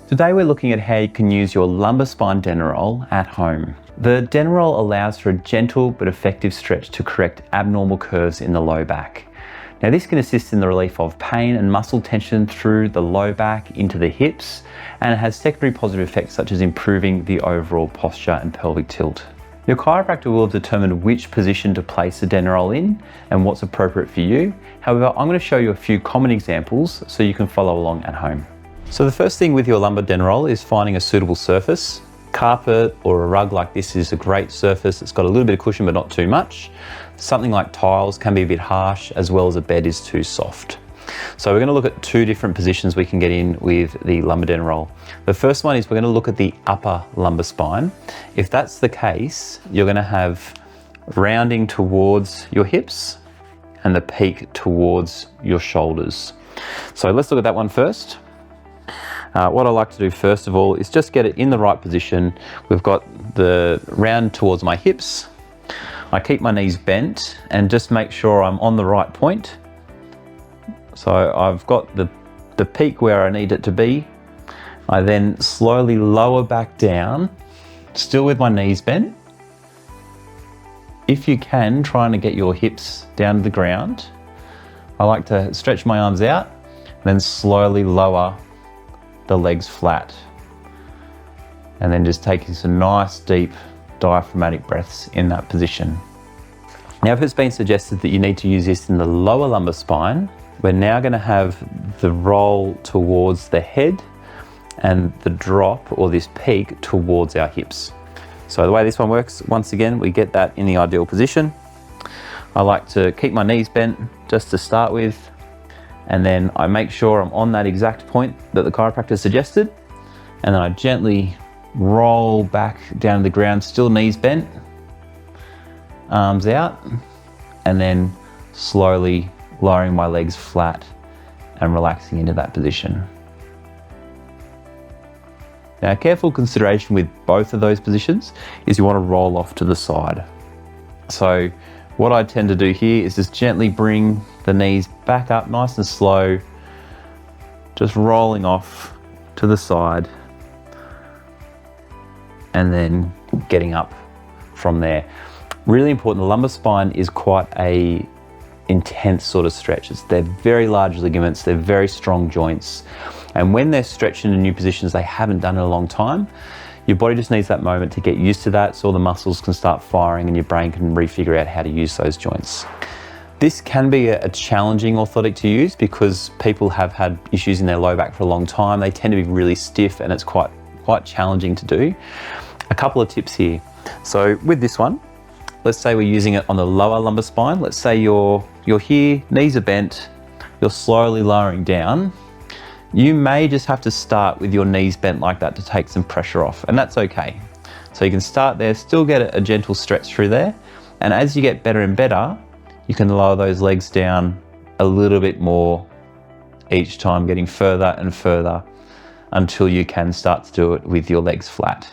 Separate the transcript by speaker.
Speaker 1: Today we're looking at how you can use your lumbar spine Denneroll at home. The Denneroll allows for a gentle but effective stretch to correct abnormal curves in the low back. Now this can assist in the relief of pain and muscle tension through the low back into the hips, and it has secondary positive effects such as improving the overall posture and pelvic tilt. Your chiropractor will determine which position to place the Denneroll in and what's appropriate for you. However, I'm going to show you a few common examples so you can follow along at home. So the first thing with your lumbar Denneroll is finding a suitable surface. Carpet or a rug like this is a great surface. It's got a little bit of cushion but not too much. Something like tiles can be a bit harsh, as well as a bed is too soft. So we're going to look at two different positions we can get in with the lumbar Denneroll. The first one is we're going to look at the upper lumbar spine. If that's the case, you're going to have rounding towards your hips and the peak towards your shoulders. So let's look at that one first. What I like to do first of all is just get it in the right position. We've got the round towards my hips. I keep my knees bent and just make sure I'm on the right point. So I've got the peak where I need it to be. I then slowly lower back down, still with my knees bent. If you can, trying to get your hips down to the ground. I like to stretch my arms out and then slowly lower the legs flat, and then just taking some nice deep diaphragmatic breaths in that position. Now, if it's been suggested that you need to use this in the lower lumbar spine, we're now going to have the roll towards the head and the drop or this peak towards our hips. So the way this one works, once again, we get that in the ideal position. I like to keep my knees bent just to start with, and then I make sure I'm on that exact point that the chiropractor suggested, and then I gently roll back down to the ground, still knees bent, arms out, and then slowly lowering my legs flat and relaxing into that position. Now, careful consideration with both of those positions is you want to roll off to the side. So what I tend to do here is just gently bring the knees back up nice and slow, just rolling off to the side and then getting up from there. Really important, the lumbar spine is quite a intense sort of stretch. They're very large ligaments, they're very strong joints, and when they're stretched into new positions they haven't done in a long time, your body just needs that moment to get used to that, so all the muscles can start firing and your brain can refigure out how to use those joints. This can be a challenging orthotic to use because people have had issues in their low back for a long time. They tend to be really stiff and it's quite challenging to do. A couple of tips here. So with this one, let's say we're using it on the lower lumbar spine. Let's say you're here, knees are bent, you're slowly lowering down. You may just have to start with your knees bent like that to take some pressure off, and that's okay. So you can start there, still get a gentle stretch through there, and as you get better and better, you can lower those legs down a little bit more each time, getting further and further until you can start to do it with your legs flat.